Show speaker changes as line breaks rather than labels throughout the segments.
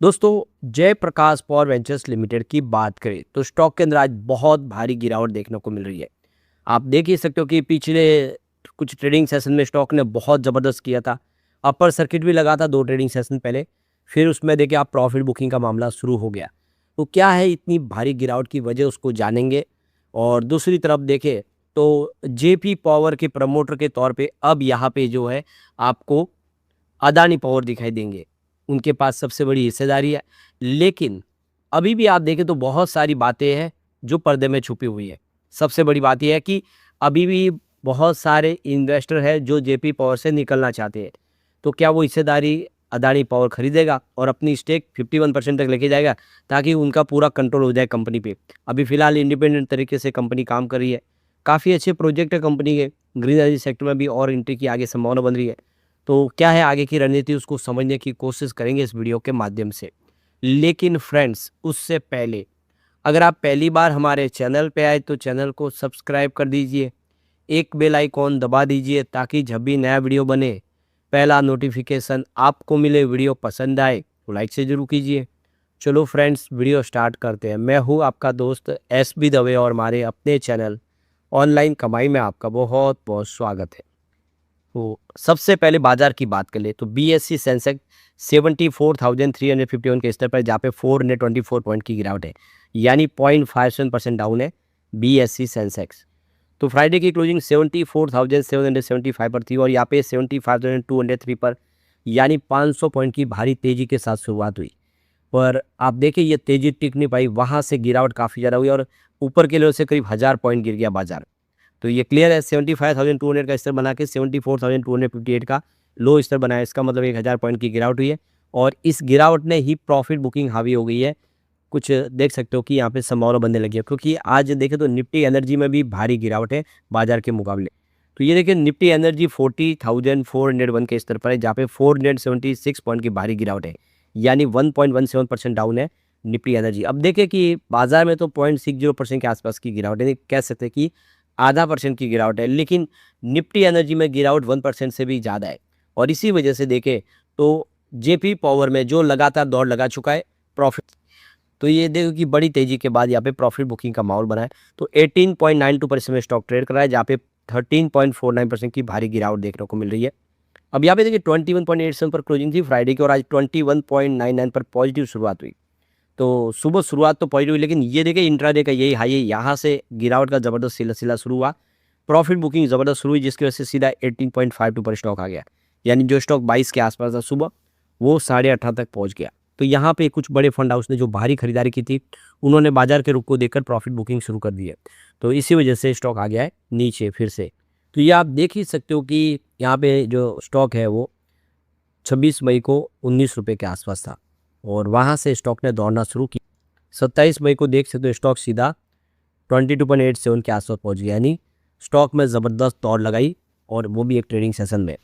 दोस्तों, Jayaprakash power ventures limited की बात करें तो स्टॉक के अंदर आज बहुत भारी गिरावट देखने को मिल रही है। आप देख ही सकते हो कि पिछले कुछ ट्रेडिंग सेशन में स्टॉक ने बहुत ज़बरदस्त किया था। अपर सर्किट भी लगा था 2 ट्रेडिंग सेशन पहले, फिर उसमें देखिए आप प्रॉफिट बुकिंग का मामला शुरू हो गया। तो क्या है इतनी भारी गिरावट की वजह, उसको जानेंगे। और दूसरी तरफ देखें तो जेपी पावर के प्रमोटर के तौर पे अब यहाँ पे जो है आपको अदानी पावर दिखाई देंगे। उनके पास सबसे बड़ी हिस्सेदारी है। लेकिन अभी भी आप देखें तो बहुत सारी बातें हैं जो पर्दे में छुपी हुई है। सबसे बड़ी बात ये है कि अभी भी बहुत सारे इन्वेस्टर हैं जो जेपी पावर से निकलना चाहते हैं। तो क्या वो हिस्सेदारी अदानी पावर खरीदेगा और अपनी स्टेक 51% तक लेके जाएगा, ताकि उनका पूरा कंट्रोल हो जाए कंपनी पे। अभी फ़िलहाल इंडिपेंडेंट तरीके से कंपनी काम कर रही है। काफ़ी अच्छे प्रोजेक्ट है कंपनी के। ग्रीन एनर्जी सेक्टर में भी और एंट्री की आगे संभावना बन रही है। तो क्या है आगे की रणनीति, उसको समझने की कोशिश करेंगे इस वीडियो के माध्यम से। लेकिन फ्रेंड्स, उससे पहले अगर आप पहली बार हमारे चैनल पे आए तो चैनल को सब्सक्राइब कर दीजिए, एक बेल आइकॉन दबा दीजिए ताकि जब भी नया वीडियो बने पहला नोटिफिकेशन आपको मिले। वीडियो पसंद आए तो लाइक से जरूर कीजिए। चलो फ्रेंड्स, वीडियो स्टार्ट करते हैं। मैं हूँ आपका दोस्त एस बी दवे और हमारे अपने चैनल ऑनलाइन कमाई में आपका बहुत बहुत स्वागत है। तो सबसे पहले बाजार की बात कर ले तो बीएससी सेंसेक्स 74,351 के स्तर पर, जहाँ पे 424 पॉइंट की गिरावट है, यानी 0.57% डाउन है बीएससी सेंसेक्स। तो फ्राइडे की क्लोजिंग 74,775 पर थी और यहाँ पे 75,203 पर, यानी 500 पॉइंट की भारी तेजी के साथ शुरुआत हुई। पर आप देखें ये तेजी टिक नहीं पाई, वहाँ से गिरावट काफ़ी ज़्यादा हुई और ऊपर के लेवल से करीब 1000 पॉइंट गिर गया बाजार। तो ये क्लियर है, 75,200 का स्तर बना के 74,258 का लो स्तर बनाया। इसका मतलब 1000 पॉइंट की गिरावट हुई है और इस गिरावट ने ही प्रॉफिट बुकिंग हावी हो गई है। कुछ देख सकते हो कि यहाँ पे संभावना बनने लगी है, क्योंकि आज देखें तो निफ्टी एनर्जी में भी भारी गिरावट है बाजार के मुकाबले। तो ये देखिए निफ्टी एनर्जी 40,401 के स्तर पर है, जहाँ पे 476 पॉइंट की भारी गिरावट है, यानी 1.17% डाउन है निफ्टी एनर्जी। अब देखें कि बाजार में तो 0.60% के आसपास की गिरावट है, कह सकते हैं कि आधा % की गिरावट है, लेकिन निफ्टी एनर्जी में गिरावट 1% से भी ज़्यादा है। और इसी वजह से देखें तो जेपी पावर में जो लगातार दौड़ लगा चुका है प्रॉफिट, तो ये देखो कि बड़ी तेजी के बाद यहाँ पे प्रॉफिट बुकिंग का माहौल बना है। तो 18.92% में स्टॉक ट्रेड कर रहा है, जहाँ पे 13.49% की भारी गिरावट देखने को मिल रही है। अब यहाँ पे देखिए 21.87 पर क्लोजिंग थी फ्राइडे की और आज 21.99 पर पॉजिटिव शुरुआत हुई। तो सुबह शुरुआत तो पॉजिटिव हुई, लेकिन ये देखिए इंट्राडे का यही हाई है, यहाँ से गिरावट का ज़बरदस्त सिलसिला शुरू हुआ। प्रॉफिट बुकिंग ज़बरदस्त शुरू हुई, जिसकी वजह से सीधा 18.52 पर स्टॉक आ गया, यानी जो स्टॉक 22 के आसपास था सुबह, वो 18.5 तक पहुँच गया। तो यहाँ पे कुछ बड़े फंड हाउस ने जो भारी खरीदारी की थी, उन्होंने बाजार के रुख को देखकर प्रॉफिट बुकिंग शुरू कर दी है। तो इसी वजह से स्टॉक आ गया है नीचे फिर से। तो ये आप देख ही सकते हो कि यहाँ पे जो स्टॉक है वो 26 मई को 19 रुपये के आसपास था और वहाँ से स्टॉक ने दौड़ना शुरू किया। 27 मई को देख सकते हो स्टॉक सीधा 22.87 के आसपास पहुँच गया, यानी स्टॉक में ज़बरदस्त दौड़ लगाई और वो भी एक ट्रेडिंग सेशन में।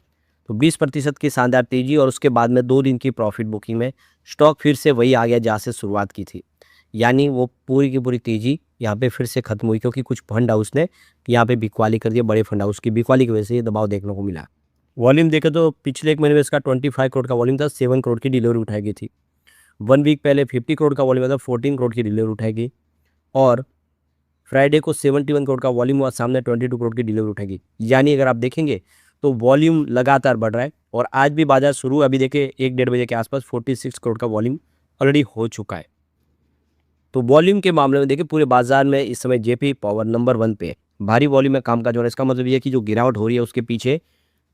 तो 20% की शानदार तेजी और उसके बाद में 2 दिन की प्रॉफिट बुकिंग में स्टॉक फिर से वही आ गया जहाँ से शुरुआत की थी, यानी वो पूरी की पूरी तेजी यहाँ पे फिर से खत्म हुई, क्योंकि कुछ फंड हाउस ने यहाँ पे बिकवाली कर दिया। बड़े फंड हाउस की बिकवाली की वजह से ये दबाव देखने को मिला। वॉल्यूम देखें तो पिछले एक महीने में इसका 25 करोड़ का वॉल्यूम था, 7 करोड़ की डिलीवरी उठाई गई थी। 1 वीक पहले 50 करोड़ का वॉल्यूम था, 14 करोड़ की डिलीवरी उठाई गई। और फ्राइडे को 71 करोड़ का वॉल्यूम हुआ, सामने 22 करोड़ की डिलीवरी उठाई गई। यानी अगर आप देखेंगे तो वॉल्यूम लगातार बढ़ रहा है और आज भी बाजार शुरू, अभी देखिए 1-1:30 बजे के आसपास 46 करोड़ का वॉल्यूम ऑलरेडी हो चुका है। तो वॉल्यूम के मामले में देखिए पूरे बाजार में इस समय जेपी पावर नंबर 1 पे है। भारी वॉल्यूम में कामकाज हो रहा है। इसका मतलब ये है कि जो गिरावट हो रही है उसके पीछे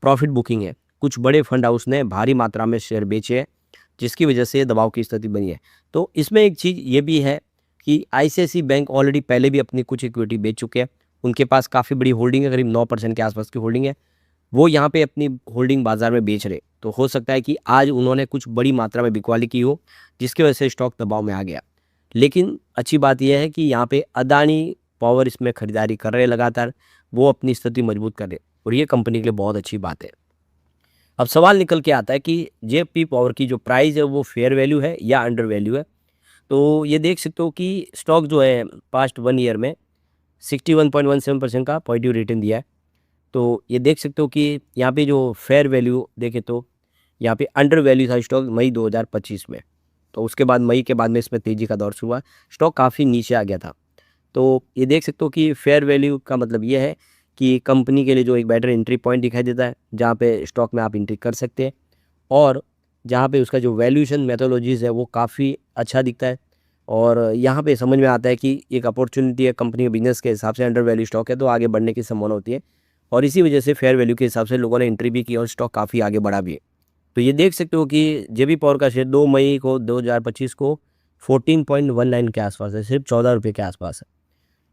प्रॉफिट बुकिंग है। कुछ बड़े फंड हाउस ने भारी मात्रा में शेयर बेचे हैं, जिसकी वजह से दबाव की स्थिति बनी है। तो इसमें एक चीज़ ये भी है कि आईसीआईसी बैंक ऑलरेडी पहले भी अपनी कुछ इक्विटी बेच चुके हैं। उनके पास काफ़ी बड़ी होल्डिंग है, करीब 9% के आसपास की होल्डिंग है। वो यहाँ पे अपनी होल्डिंग बाजार में बेच रहे, तो हो सकता है कि आज उन्होंने कुछ बड़ी मात्रा में बिकवाली की हो, जिसकी वजह से स्टॉक दबाव में आ गया। लेकिन अच्छी बात यह है कि यहाँ पे अदानी पावर इसमें खरीदारी कर रहे हैं लगातार, वो अपनी स्थिति मजबूत कर रहे और ये कंपनी के लिए बहुत अच्छी बात है। अब सवाल निकल के आता है कि जेपी पावर की जो प्राइस है वो फेयर वैल्यू है या अंडर वैल्यू है। तो ये देख सकते हो कि स्टॉक जो है पास्ट 1 ईयर में 61.17% का पॉजिटिव रिटर्न दिया है। तो ये देख सकते हो कि यहाँ पे जो फेयर वैल्यू देखें तो यहाँ पे अंडर वैल्यू था स्टॉक मई 2025 में। तो उसके बाद मई के बाद में इसमें तेज़ी का दौर शुरू हुआ, स्टॉक काफ़ी नीचे आ गया था। तो ये देख सकते हो कि फेयर वैल्यू का मतलब ये है कि कंपनी के लिए जो एक बेटर एंट्री पॉइंट दिखाई देता है, जहाँ पे स्टॉक में आप एंट्री कर सकते हैं और जहाँ पे उसका जो वैल्यूएशन मेथोडोलॉजीज़ है वो काफ़ी अच्छा दिखता है और यहाँ पे समझ में आता है कि एक अपॉर्चुनिटी है, कंपनी के बिज़नेस के हिसाब से अंडर वैल्यू स्टॉक है तो आगे बढ़ने की संभावना होती है और इसी वजह से फेयर वैल्यू के हिसाब से लोगों ने एंट्री भी की और स्टॉक काफ़ी आगे बढ़ा भी है। तो ये देख सकते हो कि जेबी पावर का शेयर 2 मई को 2025 को 14.19 के आसपास है, सिर्फ 14 रुपये के आसपास है।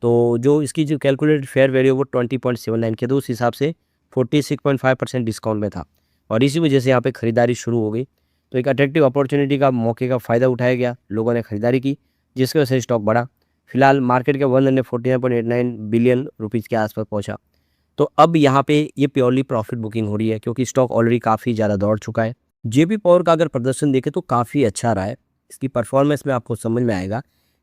तो जो इसकी जो कैलकुलेटेड फेयर वैल्यू वो 20.79 की, तो उस हिसाब से 46.5% डिस्काउंट में था और इसी वजह से यहाँ पे ख़रीदारी शुरू हो गई। तो एक अट्रैक्टिव अपॉर्चुनिटी का मौके का फ़ायदा उठाया गया, लोगों ने ख़रीदारी की जिसकी वजह से स्टॉक बढ़ा। फिलहाल मार्केट के 149.89 बिलियन रुपीज़ के आसपास पहुँचा। तो अब यहाँ पे ये प्योरली प्रॉफिट बुकिंग हो रही है क्योंकि स्टॉक ऑलरेडी काफ़ी ज़्यादा दौड़ चुका है। जेबी पावर का अगर प्रदर्शन देखें तो काफ़ी अच्छा रहा है। इसकी परफॉर्मेंस में आपको समझ में आएगा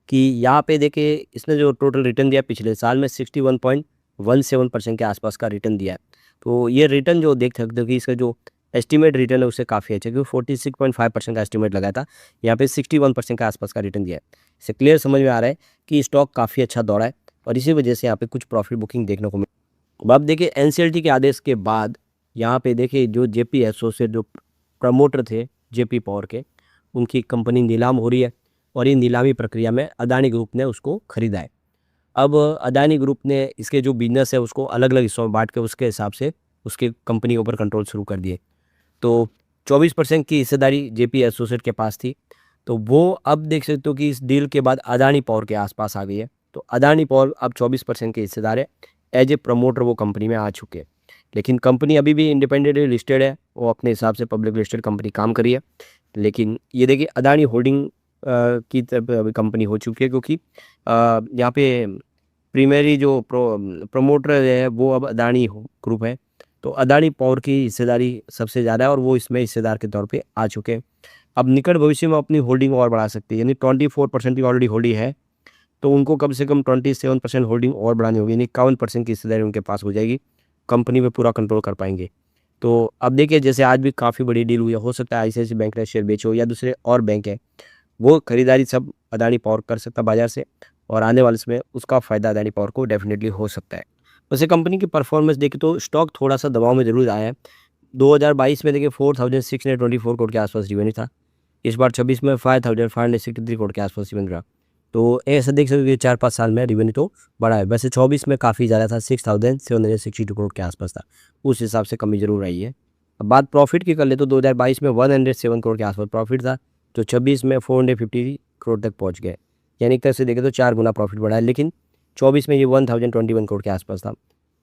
कि यहाँ पे देखिए इसने जो टोटल रिटर्न दिया पिछले साल में 61.17% के आसपास का रिटर्न दिया है। तो ये रिटर्न जो देख सकते हो कि इसका जो एस्टिमेट रिटर्न है उससे काफ़ी अच्छा, क्योंकि 46.5% का एस्टिमेट लगाया था, यहाँ पे 61% के आसपास का रिटर्न दिया है। इससे क्लियर समझ में आ रहा है कि स्टॉक काफ़ी अच्छा दौड़ा है और इसी वजह से यहाँ पे कुछ प्रॉफिट बुकिंग देखने को मिली। अब आप देखिए एनसीएलटी के आदेश के बाद यहाँ पे देखिए जो जेपी एसोसिएट जो प्रमोटर थे जेपी पावर के, उनकी कंपनी नीलाम हो रही है और ये नीलामी प्रक्रिया में अदानी ग्रुप ने उसको खरीदा है। अब अदानी ग्रुप ने इसके जो बिजनेस है उसको अलग अलग हिस्सों में बांट के उसके हिसाब से उसके कंपनी के ऊपर कंट्रोल शुरू कर दिए। तो 24% की हिस्सेदारी जेपी एसोसिएट के पास थी, तो वो अब देख सकते हो कि इस डील के बाद अदानी पावर के आसपास आ गई है। तो अदानी पावर अब 24% के हिस्सेदार है, एज ए प्रमोटर वो कंपनी में आ चुके हैं। लेकिन कंपनी अभी भी इंडिपेंडेंटली लिस्टेड है, वो अपने हिसाब से पब्लिक लिस्टेड कंपनी काम करी है। लेकिन ये देखिए अदानी होल्डिंग की तरफ अभी कंपनी हो चुकी है क्योंकि यहाँ पे प्राइमरी जो प्रमोटर है वो अब अदानी ग्रुप है। तो अदानी पावर की हिस्सेदारी सबसे ज़्यादा है और वो इसमें हिस्सेदार के तौर पे आ चुके हैं। अब निकट भविष्य में अपनी होल्डिंग और बढ़ा सकती है, यानी 24% की ऑलरेडी होल्डिंग है, तो उनको कम से कम 27% होल्डिंग और बढ़ानी होगी, यानी 51% की हिस्सेदारी उनके पास हो जाएगी, कंपनी पे पूरा कंट्रोल कर पाएंगे। तो अब देखिए जैसे आज भी काफ़ी बड़ी डील हुई है, हो सकता है आईसीआईसीआई बैंक ने शेयर बेचो या दूसरे और बैंक है, वो खरीदारी सब अदानी पावर कर सकता है बाजार से और आने वाले समय उसका फ़ायदा अदानी पावर को डेफिनेटली हो सकता है। वैसे कंपनी की परफॉर्मेंस देखें तो स्टॉक थोड़ा सा दबाव में ज़रूर आया है। 2022 में देखिए 4624 करोड़ के आसपास रिवेन्यू था, इस बार 26 में 5563 करोड़ के आसपास रिवेन्यू रहा। तो ऐसा देख सकते हो कि 4-5 साल में रिवेन्यू तो बढ़ा है। वैसे 24 में काफ़ी ज़्यादा था, 6762 करोड़ के आसपास था, उस हिसाब से कमी ज़रूर आई है। अब बात प्रॉफिट की कर ले तो 2022 में 107 करोड़ के आसपास प्रॉफिट था, जो 26 में 450 करोड़ तक पहुंच गए, यानी एक तरह से देखें तो 4 गुना प्रॉफिट बढ़ा है। लेकिन 24 में ये 1021 करोड़ के आसपास था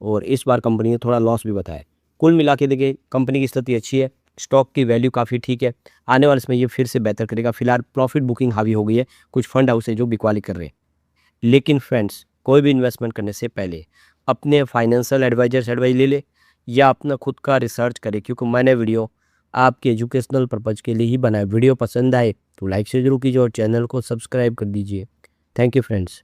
और इस बार कंपनी ने थोड़ा लॉस भी बताया। कुल मिला के देखिए कंपनी की स्थिति अच्छी है, स्टॉक की वैल्यू काफ़ी ठीक है, आने वाले समय ये फिर से बेहतर करेगा। फिलहाल प्रॉफिट बुकिंग हावी हो गई है, कुछ फंड हाउस है जो बिकवाली कर रहे हैं। लेकिन फ्रेंड्स कोई भी इन्वेस्टमेंट करने से पहले अपने फाइनेंशियल एडवाइजर से एडवाइस ले ले या अपना खुद का रिसर्च करे, क्योंकि मैंने वीडियो आपके एजुकेशनल पर्पज़ के लिए ही बनाया। वीडियो पसंद आए तो लाइक से जरूर कीजिए और चैनल को सब्सक्राइब कर दीजिए। Thank you friends.